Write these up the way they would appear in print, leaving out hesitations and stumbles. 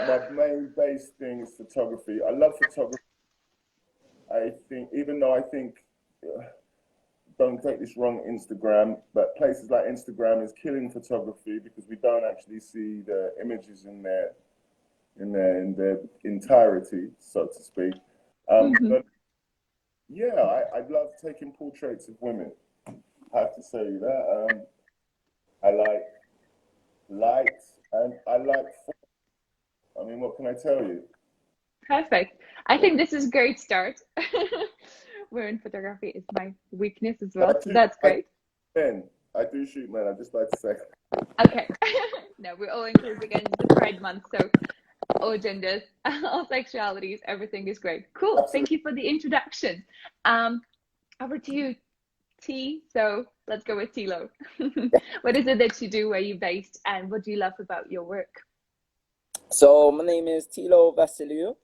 my main base thing is photography. I love photography. I think, even though I think, don't take this wrong, Instagram, but places like Instagram is killing photography because we don't actually see the images in their entirety, so to speak. But yeah, I love taking portraits of women. I have to say that. I like light and I like form. I mean, what can I tell you? Perfect. I think this is a great start. Women photography is my weakness as well, so that's great. I do shoot men, I'd just like to say. Okay. No, we're all inclusive and the Pride Month, so all genders, all sexualities, everything is great. Cool. Absolutely. Thank you for the introduction. Over to you, T. So let's go with Teelo. What is it that you do, where you're based, and what do you love about your work? So my name is Teelo Vasiliou,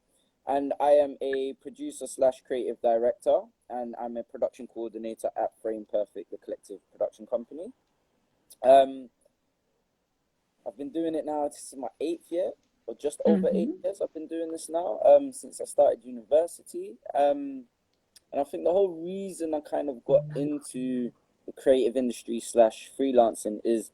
and I am a producer slash creative director, and I'm a production coordinator at Frame Perfect, the collective production company. I've been doing it now, this is my 8th year, or just over 8 years I've been doing this now, since I started university. And I think the whole reason I kind of got into the creative industry slash freelancing is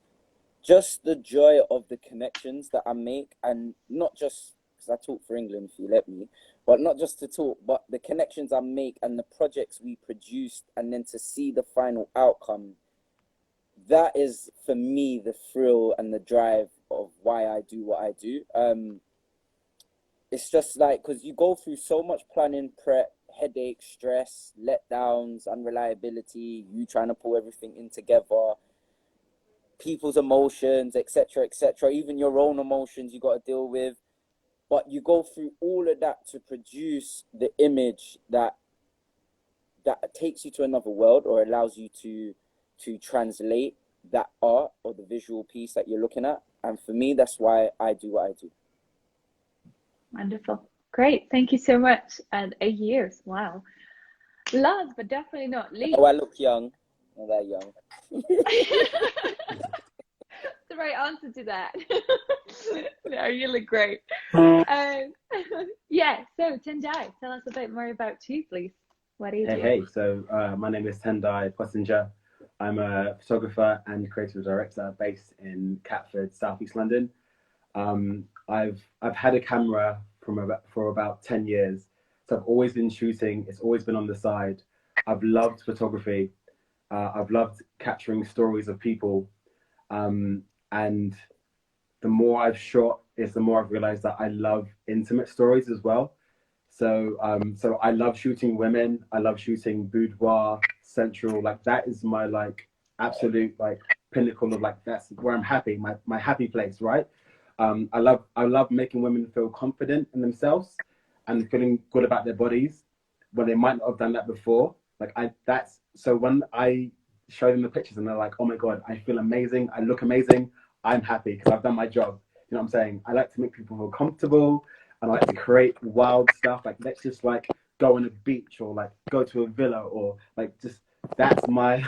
just the joy of the connections that I make, and not just because I talk for England, if you let me, but not just to talk, but the connections I make and the projects we produced, and then to see the final outcome. That is, for me, the thrill and the drive of why I do what I do. It's just like, because you go through so much planning, prep, headache, stress, letdowns, unreliability, you trying to pull everything in together, people's emotions, etc., etc., even your own emotions you got to deal with. But you go through all of that to produce the image that takes you to another world, or allows you to translate that art or the visual piece that you're looking at. And for me, that's why I do what I do. Wonderful. Great. Thank you so much. And 8 years. Wow. Last but definitely not least. Oh, I look young. Not that young. The right answer to that. No, you look great. Yeah, so Tendai, tell us a bit more about you, please. What do you do? Hey, so my name is Tendai Pottinger. I'm a photographer and creative director based in Catford, Southeast London. I've had a camera for about 10 years. So I've always been shooting. It's always been on the side. I've loved photography. I've loved capturing stories of people. And the more I've shot is the more I've realized that I love intimate stories as well. So I love shooting women. I love shooting boudoir, sensual. Like, that is my absolute pinnacle of that's where I'm happy, my happy place, right? I love making women feel confident in themselves and feeling good about their bodies when they might not have done that before. So when I show them the pictures and they're like, oh my God, I feel amazing, I look amazing, I'm happy because I've done my job. You know what I'm saying? I like to make people feel comfortable, and I like to create wild stuff. Let's just go on a beach, or go to a villa, or that's my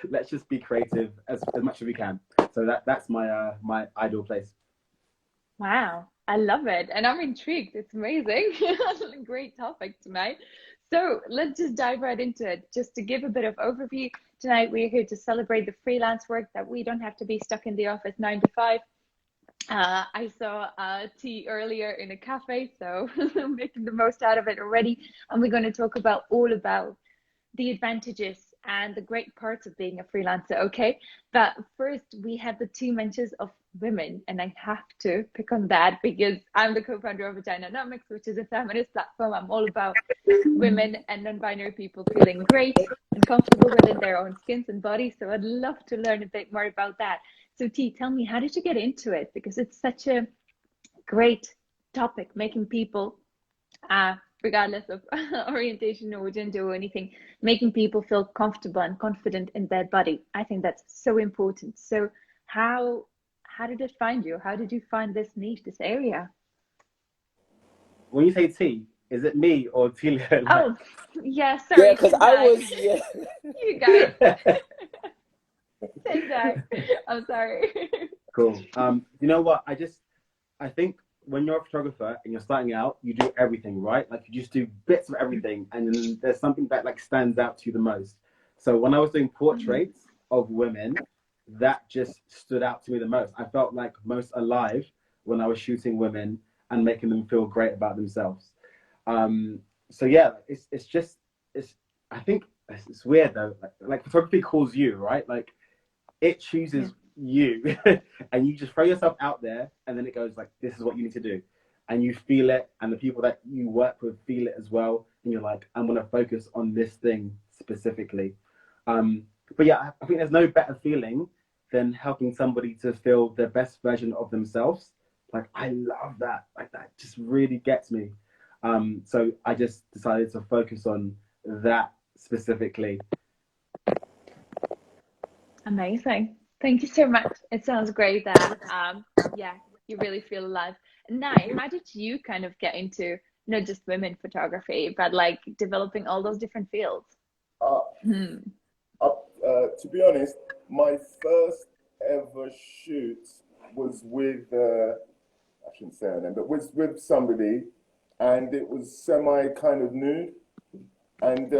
let's just be creative as much as we can. So that's my my ideal place. Wow, I love it, and I'm intrigued. It's amazing. Great topic tonight. So let's just dive right into it. Just to give a bit of overview, tonight we're here to celebrate the freelance work, that we don't have to be stuck in the office 9 to 5. I saw T earlier in a cafe, so making the most out of it already. And we're going to talk about all about the advantages and the great parts of being a freelancer, okay? But first, we have the 2 mentions of women, and I have to pick on that because I'm the co-founder of Vaginomics, which is a feminist platform. I'm all about women and non-binary people feeling great and comfortable within their own skins and bodies. So I'd love to learn a bit more about that. So T, tell me, how did you get into it? Because it's such a great topic, making people, regardless of orientation or gender or anything, making people feel comfortable and confident in their body. I think that's so important. So how did it find you? How did you find this niche, this area? When you say T, is it me or Teelo? Oh, yeah, sorry. Yeah, because I was, yeah. You guys. Tendai. I'm sorry. Cool. You know what? I think when you're a photographer and you're starting out, you do everything, right? Like you just do bits of everything, and then there's something that like stands out to you the most. So when I was doing portraits of women, that just stood out to me the most. I felt like most alive when I was shooting women and making them feel great about themselves. So yeah, it's just it's. I think it's weird though. Like photography calls you, right? Like it chooses you, and you just throw yourself out there, and then it goes like, this is what you need to do, and you feel it, and the people that you work with feel it as well, and you're like, I'm gonna focus on this thing specifically. But yeah, I think there's no better feeling than helping somebody to feel their best version of themselves. Like I love that. Like that just really gets me. So I just decided to focus on that specifically. Amazing. Thank you so much. It sounds great that yeah, you really feel alive. Nai, how did you kind of get into not just women photography, but like developing all those different fields? Uh, to be honest, my first ever shoot was with, I shouldn't say her name, but was with somebody, and it was semi kind of nude. And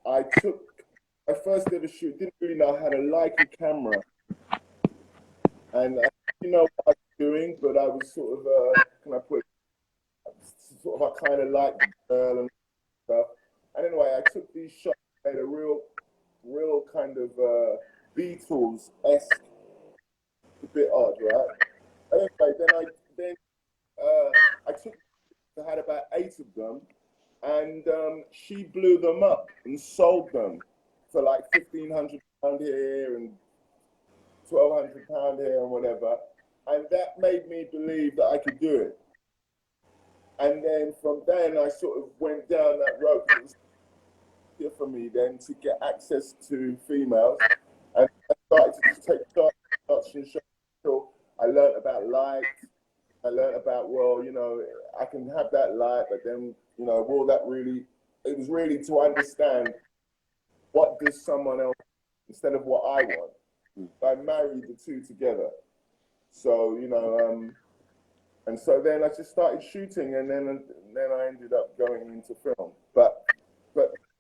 I took my first ever shoot, didn't really know how to like a camera. And I didn't know what I was doing, but I was sort of, can I put it, sort of, I kind of liked the girl and stuff. And anyway, I took these shots, made a real kind of Beatles-esque, a bit odd, right? Anyway, then I took, I had about 8 of them, and she blew them up and sold them for like £1,500 here and £1,200 here and whatever. And that made me believe that I could do it. And then from then I sort of went down that road. It was easier for me then to get access to females. And I started to just take shots and shots until I learned about light. I learned about, well, you know, I can have that light, but then, you know, will that really, it was really to understand what does someone else instead of what I want. I married the two together. So, you know, and so then I just started shooting, and then I ended up going into film. But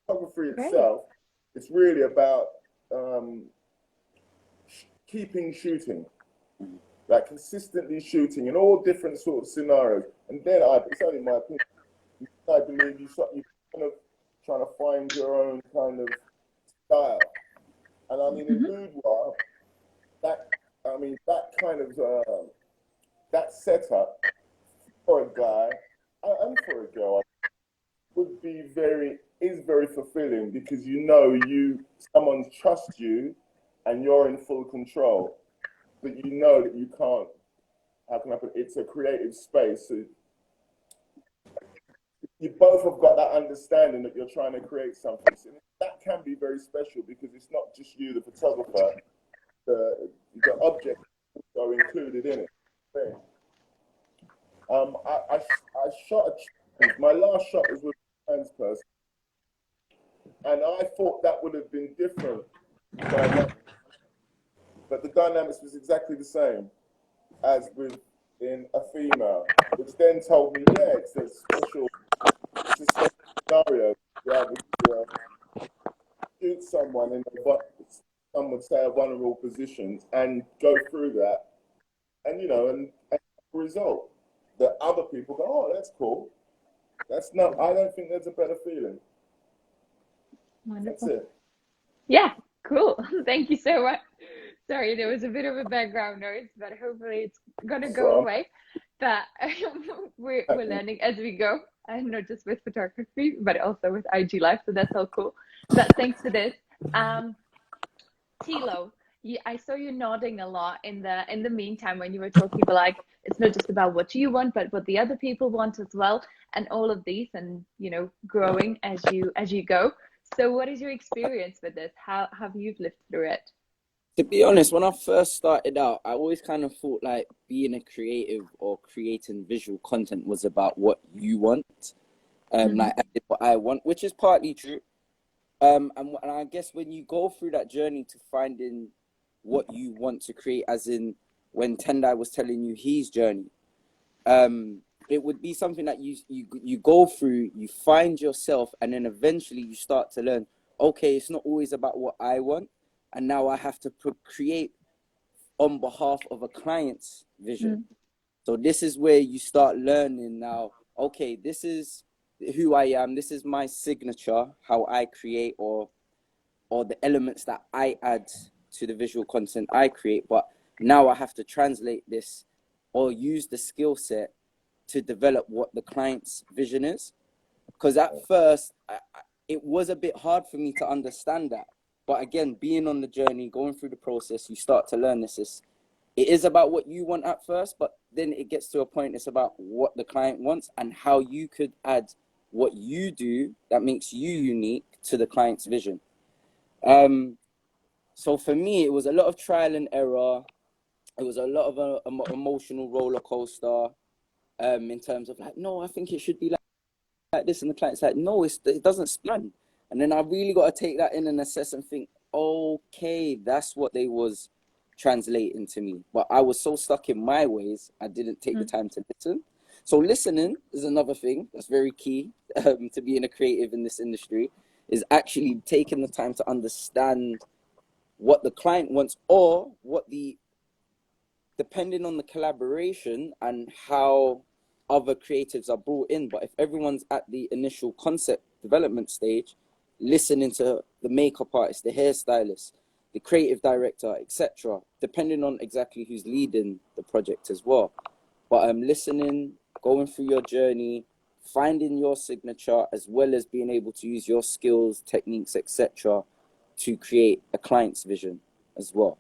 photography itself, it's really about keeping shooting, like consistently shooting in all different sort of scenarios. And then it's only my opinion, I believe you kind of trying to find your own kind of style. And I mean, in boudoir, that kind of that setup for a guy and for a girl would be is very fulfilling, because you know someone trusts you and you're in full control, but you know that you can't. How can I put it? It's a creative space. So you both have got that understanding that you're trying to create something. So that can be very special, because it's not just you, the photographer. The objects are included in it. I shot my last shot was with a trans person, and I thought that would have been different, but the dynamics was exactly the same as in a female, which then told me, yeah, it's a special scenario. Yeah, shoot someone in some would say a vulnerable position and go through that, and you know, and result that other people go, oh, that's cool. I don't think there's a better feeling. Wonderful. That's it. Yeah, cool. Thank you so much. Sorry, there was a bit of a background noise, but hopefully it's gonna go away. But we're learning as we go, and not just with photography, but also with IG Live. So that's all cool. But thanks for this. Teelo, I saw you nodding a lot in the meantime when you were talking about, like, it's not just about what you want, but what the other people want as well, and all of these, and you know, growing as you go. So what is your experience with this? How have you lived through it? To be honest, when I first started out, I always kind of thought like being a creative or creating visual content was about what you want, like I did what I want, which is partly true. And I guess when you go through that journey to finding what you want to create, as in when Tendai was telling you his journey, it would be something that you go through, you find yourself, and then eventually you start to learn, okay, it's not always about what I want, and now I have to create on behalf of a client's vision. So this is where you start learning now, okay, this is who I am, this is my signature, how I create, or the elements that I add to the visual content I create, but now I have to translate this or use the skill set to develop what the client's vision is. Because at first, it was a bit hard for me to understand that. But again, being on the journey, going through the process, you start to learn this. It is about what you want at first, but then it gets to a point, it's about what the client wants and how you could add what you do that makes you unique to the client's vision. So for me, it was a lot of trial and error. It was a lot of emotional roller coaster, in terms of like, no, I think it should be like this. And the client's like, no, it doesn't span. And then I really got to take that in and assess and think, okay, that's what they was translating to me. But I was so stuck in my ways, I didn't take the time to listen. So listening is another thing that's very key to being a creative in this industry, is actually taking the time to understand what the client wants, or what depending on the collaboration and how other creatives are brought in. But if everyone's at the initial concept development stage, listening to the makeup artist, the hairstylist, the creative director, etc., depending on exactly who's leading the project as well. But I'm listening, going through your journey, finding your signature, as well as being able to use your skills, techniques, etc., to create a client's vision as well.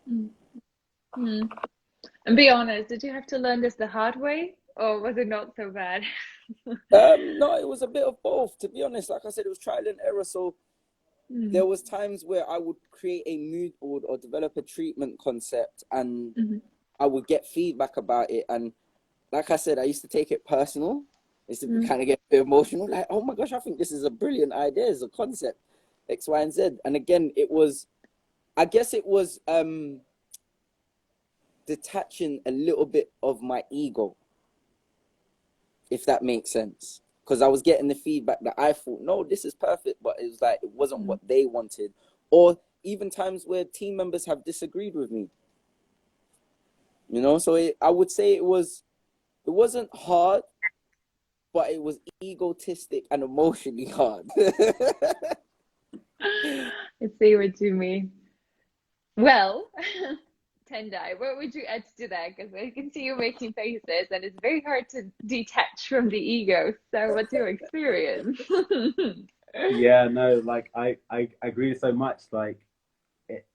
And be honest, did you have to learn this the hard way, or was it not so bad? No, it was a bit of both, to be honest. Like I said, it was trial and error. So there was times where I would create a mood board or develop a treatment concept, and I would get feedback about it. And like I said, I used to take it personal. I used to kind of get a bit emotional, like, oh my gosh, I think this is a brilliant idea, it's a concept, X, Y, and Z. And again, I guess it was detaching a little bit of my ego, if that makes sense. Because I was getting the feedback that I thought, no, this is perfect, but it was like, it wasn't what they wanted. Or even times where team members have disagreed with me. You know, so I would say it wasn't hard, but it was egotistic and emotionally hard. I see what you mean. Well, Tendai, what would you add to that? Because I can see you making faces, and it's very hard to detach from the ego. So, what's your experience? Yeah, no, like I agree so much. Like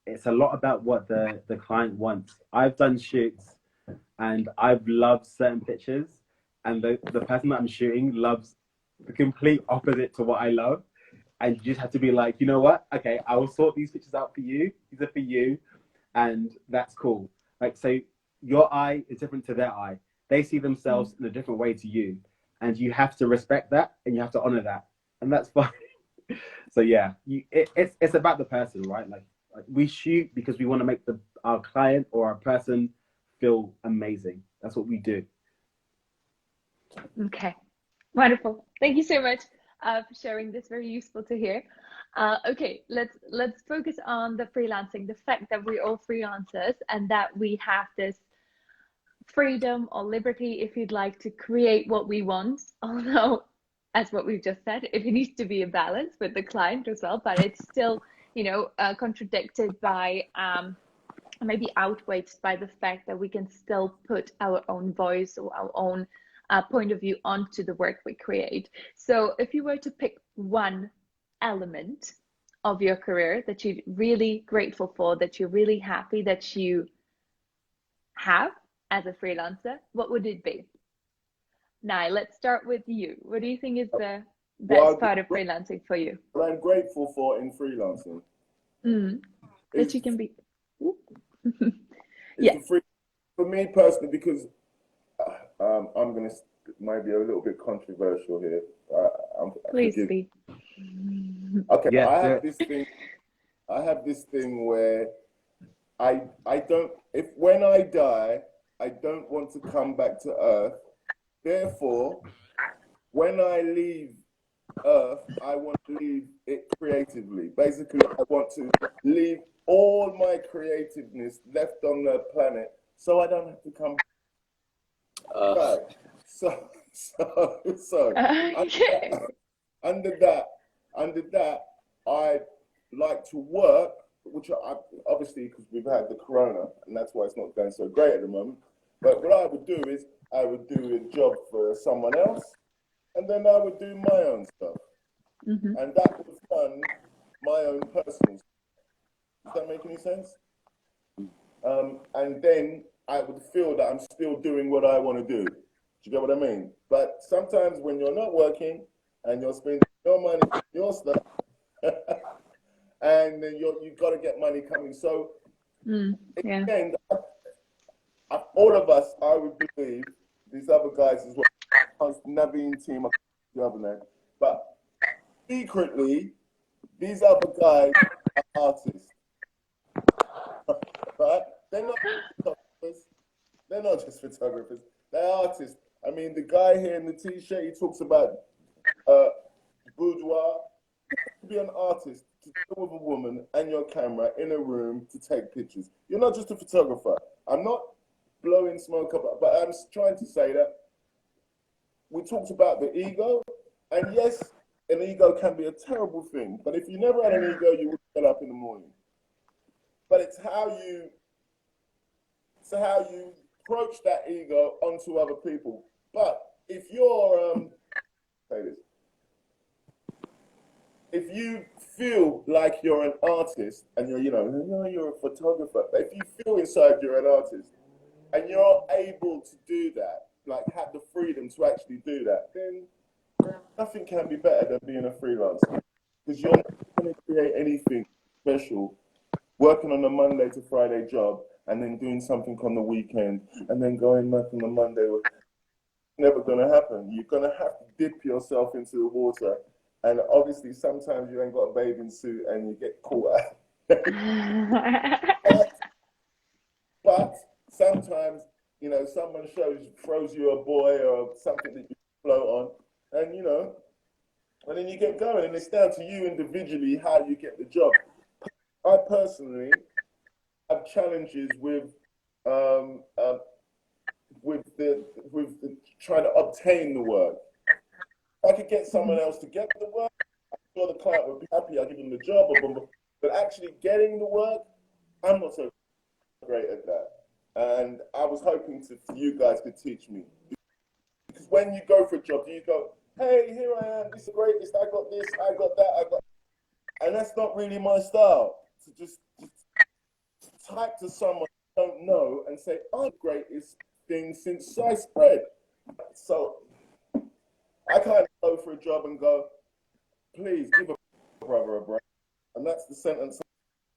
it's a lot about what the client wants. I've done shoots, and I've loved certain pictures, and the person that I'm shooting loves the complete opposite to what I love. And you just have to be like, you know what? Okay, I will sort these pictures out for you. These are for you. And that's cool. Like, so your eye is different to their eye. They see themselves in a different way to you. And you have to respect that, and you have to honor that. And that's fine. So yeah, it's about the person, right? Like we shoot because we want to make our client or our person feel amazing. That's what we do. Okay, wonderful. Thank you so much for sharing this. Very useful to hear. Okay, let's focus on the freelancing, the fact that we're all freelancers and that we have this freedom or liberty, if you'd like, to create what we want. Although, as what we've just said, it needs to be a balance with the client as well, but it's still, contradicted by maybe outweighed by the fact that we can still put our own voice or our own point of view onto the work we create. So if you were to pick one element of your career that you're really grateful for, that you're really happy that you have as a freelancer, what would it be? Now, let's start with you. What do you think is the best part of freelancing for you? What I'm grateful for in freelancing. That you can be. Yeah. For me personally, because I'm going to might be a little bit controversial here. Please be. Okay, yeah, I have this thing where I don't, when I die, I don't want to come back to Earth Therefore, when I leave Earth, I want to leave it creatively. Basically, I want to leave all my creativeness left on the planet, so I don't have to come back. So Okay. under that, I like to work, which I obviously, because we've had the corona, and that's why it's not going so great at the moment. But what I would do is I would do a job for someone else, and then I would do my own stuff, and that would fund my own personal stuff. Does that make any sense? And then I would feel that I'm still doing what I want to do. Do you get what I mean? But sometimes when you're not working and you're spending your money on your stuff, and then you've got to get money coming. So again, all of us, I would believe, these other guys as well, Naveen team, the other name, but secretly, these other guys are artists, right? They're not photographers. They're not just photographers. They're artists. I mean, the guy here in the T-shirt, he talks about boudoir. To be an artist, to deal with a woman and your camera in a room to take pictures. You're not just a photographer. I'm not blowing smoke up, but I'm trying to say that we talked about the ego, and yes, an ego can be a terrible thing, but if you never had an ego, you would get up in the morning. But it's how you approach that ego onto other people. But if you're, say this, if you feel like you're an artist and you're a photographer, but if you feel inside you're an artist and you're able to do that, like have the freedom to actually do that, then nothing can be better than being a freelancer, because you're not going to create anything special working on a Monday to Friday job and then doing something on the weekend and then going back on the Monday. Never going to happen. You're going to have to dip yourself into the water. And obviously, sometimes you ain't got a bathing suit and you get caught out. but sometimes, someone throws you a buoy or something that you float on, and and then you get going. And it's down to you individually how you get the job. I personally have challenges with the trying to obtain the work. If I could get someone else to get the work, I'm sure the client would be happy. I give them the job, but actually getting the work, I'm not so great at that. And I was hoping you guys could teach me. Because when you go for a job, you go, hey, here I am, this is the greatest, I got this, I got that, and that's not really my style. To just type to someone I don't know and say, I'm the greatest thing since sliced bread. So I kind of go for a job and go, please give a brother a break. And that's the sentence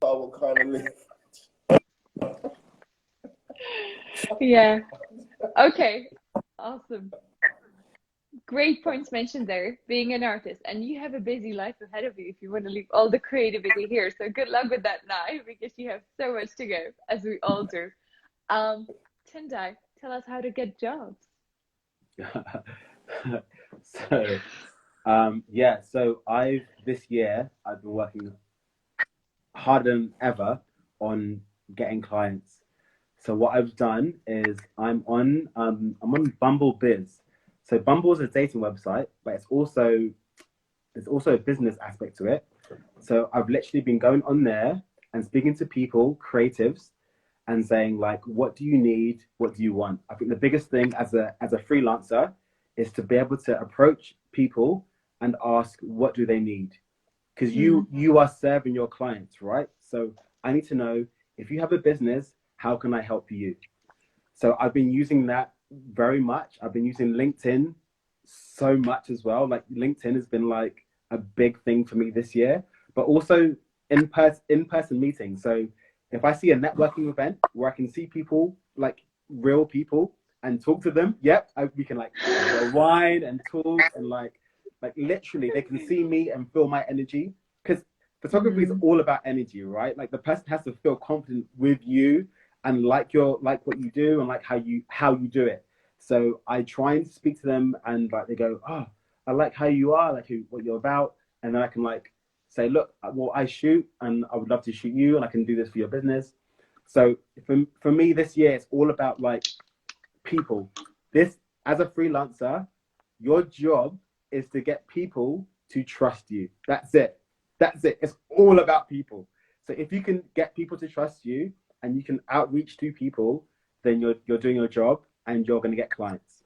I will kind of leave. Yeah. Okay. Awesome. Great points mentioned there, being an artist. And you have a busy life ahead of you if you want to leave all the creativity here. So good luck with that now, because you have so much to go, as we all do. Tendai, tell us how to get jobs. So this year I've been working harder than ever on getting clients. So what I've done is I'm on Bumble Biz. So Bumble is a dating website, but there's also a business aspect to it. So I've literally been going on there and speaking to people, creatives, and saying like, what do you need? What do you want? I think the biggest thing as a freelancer is to be able to approach people and ask, what do they need? Because you are serving your clients, right? So I need to know, if you have a business, how can I help you? So I've been using that very much. I've been using LinkedIn so much as well. Like LinkedIn has been like a big thing for me this year, but also in-person meetings. So if I see a networking event where I can see people, like real people, and talk to them, we can like wine and talk, and like literally they can see me and feel my energy. Because photography is all about energy, right? Like the person has to feel confident with you and like what you do and like how you do it. So I try and speak to them, and like they go, oh, I like how you are, like what you're about. And then I can like say, look, well, I shoot and I would love to shoot you and I can do this for your business. So for me this year, it's all about like people. This, as a freelancer, your job is to get people to trust you. That's it. That's it. It's all about people. So if you can get people to trust you and you can outreach to people, then you're doing your job and you're going to get clients.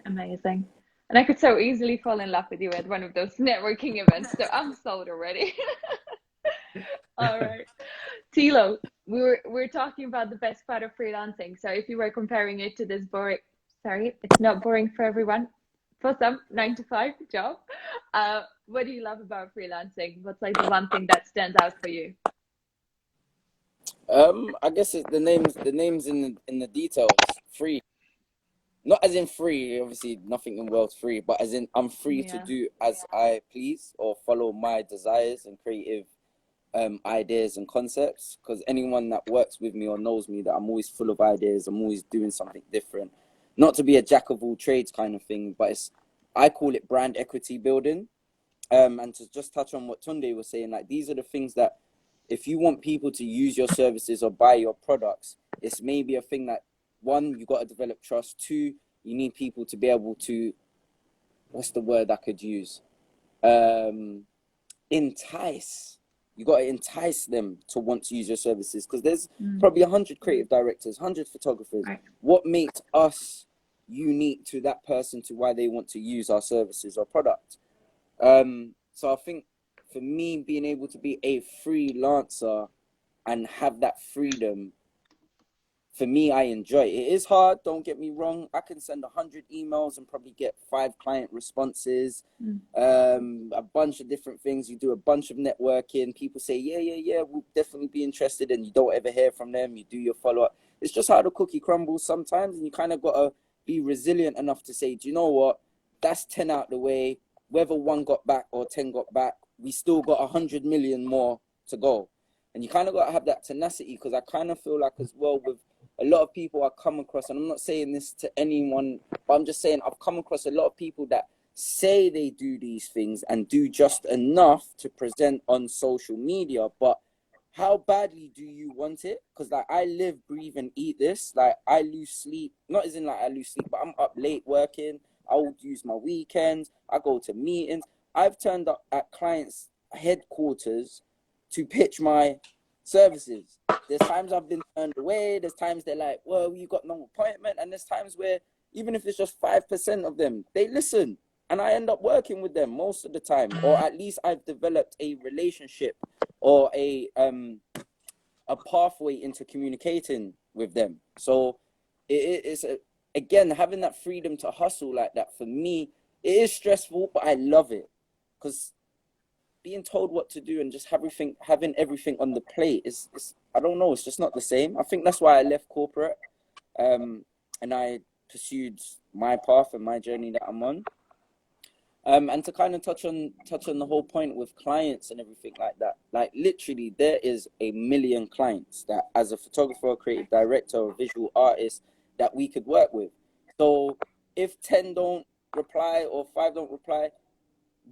Amazing. And I could so easily fall in love with you at one of those networking events. So I'm sold already. All right. Teelo, we're talking about the best part of freelancing. So if you were comparing it to this boring, sorry, it's not boring for everyone, for some 9-to-5 job. What do you love about freelancing? What's like the one thing that stands out for you? I guess it's the names in the details. Free. Not as in free, obviously nothing in the world's free, but as in I'm free to do as I please or follow my desires and creative ideas and concepts. Because anyone that works with me or knows me, that I'm always full of ideas, I'm always doing something different. Not to be a jack of all trades kind of thing, but I call it brand equity building. And to just touch on what Tunde was saying, like these are the things that if you want people to use your services or buy your products, it's maybe a thing that, one, you got to develop trust. Two, you need people to be able to, what's the word I could use? Entice. You got to entice them to want to use your services, because there's probably 100 creative directors, 100 photographers. Right. What makes us unique to that person to why they want to use our services or product? So I think for me, being able to be a freelancer and have that freedom, for me, I enjoy it. It is hard, don't get me wrong. I can send 100 emails and probably get 5 client responses, a bunch of different things. You do a bunch of networking. People say, yeah, we'll definitely be interested, and you don't ever hear from them. You do your follow-up. It's just how the cookie crumbles sometimes, and you kind of got to be resilient enough to say, do you know what? That's 10 out the way. Whether 1 got back or 10 got back, we still got 100 million more to go. And you kind of got to have that tenacity, because I kind of feel like as well with a lot of people I come across, and I'm not saying this to anyone, but I'm just saying I've come across a lot of people that say they do these things and do just enough to present on social media, but how badly do you want it? Because like I live, breathe and eat this. Like I lose sleep, not as in like I lose sleep, but I'm up late working. I would use my weekends. I go to meetings. I've turned up at clients' headquarters to pitch my services. There's times I've been turned away. There's times they're like, well, you got no appointment. And there's times where even if it's just 5% of them, they listen. And I end up working with them most of the time. Or at least I've developed a relationship or a pathway into communicating with them. So it's again, having that freedom to hustle like that, for me, it is stressful, but I love it. Because being told what to do and just having everything on the plate is I don't know, it's just not the same. I think that's why I left corporate, and I pursued my path and my journey that I'm on. And to kind of touch on the whole point with clients and everything like that, like literally there is a million clients that as a photographer, creative director, or visual artist that we could work with. So if 10 don't reply or 5 don't reply,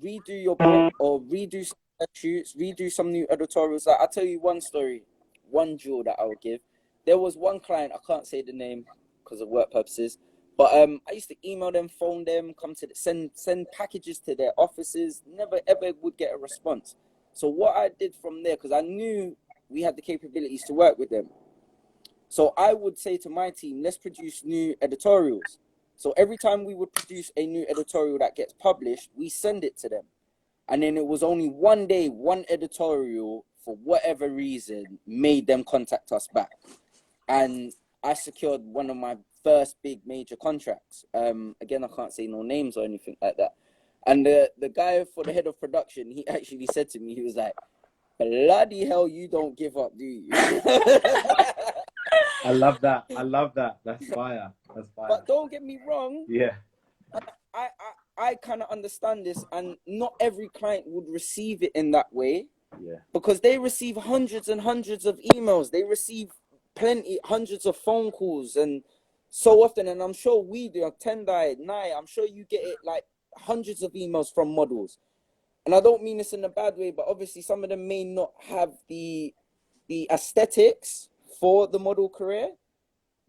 redo your book or redo some shoots, redo some new editorials. Like, I'll tell you one story, one jewel that I would give. There was one client, I can't say the name because of work purposes, but I used to email them, phone them, send packages to their offices, never ever would get a response. So what I did from there, because I knew we had the capabilities to work with them, so I would say to my team, let's produce new editorials. So every time we would produce a new editorial that gets published, we send it to them. And then it was only one day, one editorial, for whatever reason, made them contact us back. And I secured one of my first big major contracts. Again, I can't say no names or anything like that. And the guy for the head of production, he actually said to me, he was like, bloody hell, you don't give up, do you? I love that. I love that. That's fire. That's fire. But don't get me wrong. Yeah. I kind of understand this, and not every client would receive it in that way. Yeah. Because they receive hundreds and hundreds of emails. They receive hundreds of phone calls. And so often, and I'm sure we do, Tendai, Nai, I'm sure you get it like hundreds of emails from models. And I don't mean this in a bad way, but obviously some of them may not have the aesthetics for the model career,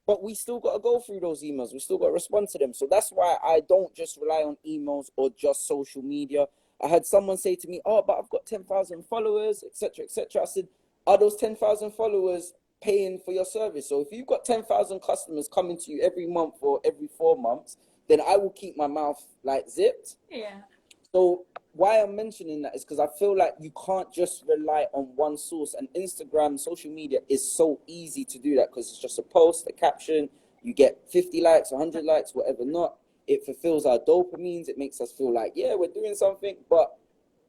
but we still got to go through those emails. We still got to respond to them. So that's why I don't just rely on emails or just social media. I had someone say to me, oh, but I've got 10,000 followers, etc., etc. I said, are those 10,000 followers paying for your service? So if you've got 10,000 customers coming to you every month or every 4 months, then I will keep my mouth like zipped. Yeah. So why I'm mentioning that is because I feel like you can't just rely on one source, and Instagram, social media is so easy to do that because it's just a post, a caption, you get 50 likes, 100 likes, whatever not. It fulfills our dopamines. It makes us feel like, yeah, we're doing something. But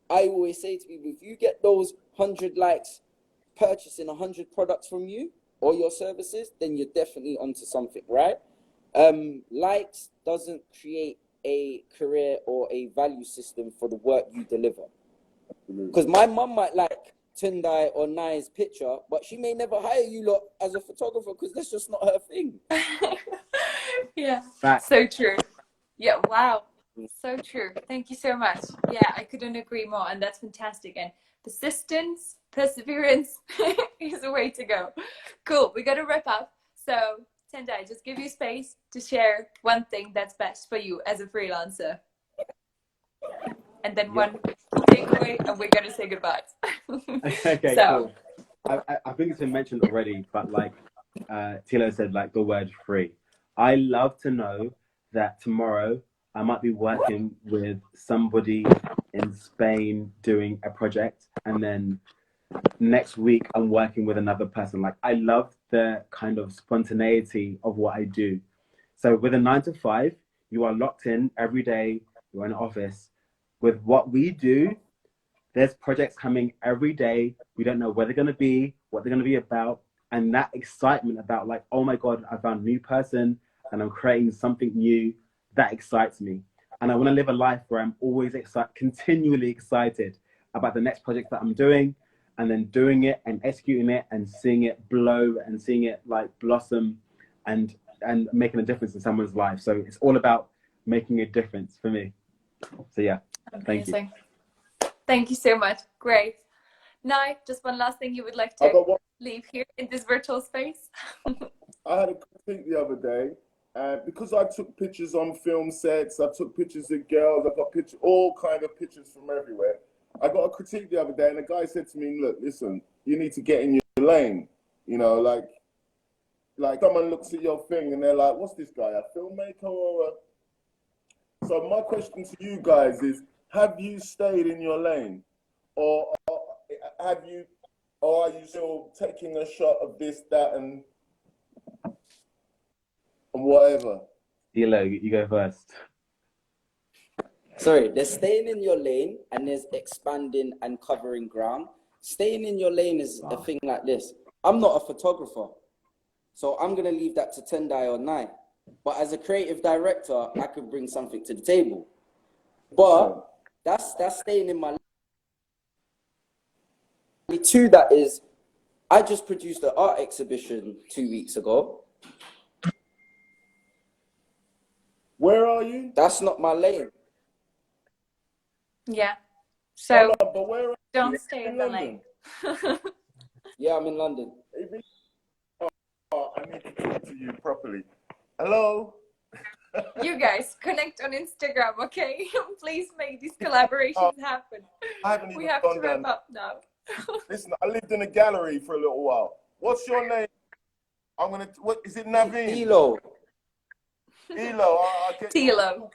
I always say to people, if you get those 100 likes purchasing 100 products from you or your services, then you're definitely onto something, right? Likes doesn't create a career or a value system for the work you deliver. Because my mum might like Tendai or Nai's picture, but she may never hire you lot as a photographer because that's just not her thing. Yeah, Fact. so true. Yeah, wow, so true. Thank you so much. Yeah, I couldn't agree more, and that's fantastic. And persistence, perseverance is the way to go. Cool, we got to wrap up. So Tendai, just give you space to share one thing that's best for you as a freelancer. And then one takeaway, and we're going to say goodbye. Okay, so, cool. I think it's been mentioned already, but like Teelo said, like the word free. I love to know that tomorrow I might be working with somebody in Spain doing a project, and then next week I'm working with another person. Like, I love the kind of spontaneity of what I do. So with a 9 to 5, you are locked in every day. You're in an office. With what we do, there's projects coming every day. We don't know where they're going to be, what they're going to be about. And that excitement about like, oh my God, I found a new person and I'm creating something new, that excites me. And I want to live a life where I'm always continually excited about the next project that I'm doing, and then doing it and executing it and seeing it blow and seeing it like blossom and making a difference in someone's life. So it's all about making a difference for me. So yeah, thank you. Thank you so much. Great. Now, just one last thing you would like to leave here in this virtual space? I had a critique the other day, because I took pictures on film sets, I took pictures of girls, I got all kind of pictures from everywhere. I got a critique the other day, and the guy said to me, look, listen, you need to get in your lane. You know, like someone looks at your thing and they're like, what's this guy, a filmmaker or a... So my question to you guys is, have you stayed in your lane? Or are you still taking a shot of this, that, and whatever? Teelo, you go first. Sorry, there's staying in your lane and there's expanding and covering ground. Staying in your lane is a thing like this. I'm not a photographer, so I'm going to leave that to Tendai or Nai. But as a creative director, I could bring something to the table. But that's staying in my lane. Two, that is, I just produced an art exhibition 2 weeks ago. Where are you? That's not my lane. Yeah. So but where don't stay in the lane. Yeah, I'm in London. I need to talk to you properly. Hello? You guys connect on Instagram, okay? Please make these collaborations happen. I haven't even We have to wrap up now. Listen, I lived in a gallery for a little while. What's your name? What is it, Naveen? Teelo. Teelo. Teelo.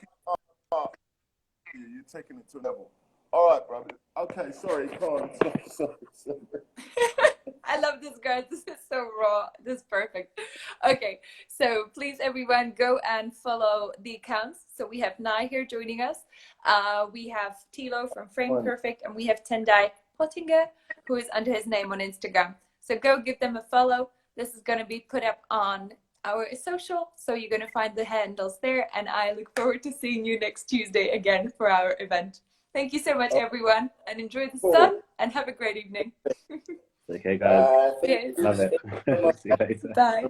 You're taking it to a level. All right, brother. Okay, sorry. Go on. Sorry. I love this, guys. This is so raw. This is perfect. Okay, so please, everyone, go and follow the accounts. So we have Nai here joining us. We have Teelo from Frame Perfect, and we have Tendai Pottinger, who is under his name on Instagram. So go give them a follow. This is going to be put up on our social, so you're going to find the handles there, and I look forward to seeing you next Tuesday again for our event. Thank you so much, everyone, and enjoy the sun, and have a great evening. Okay, guys. Cheers. Love it. See you later. Bye.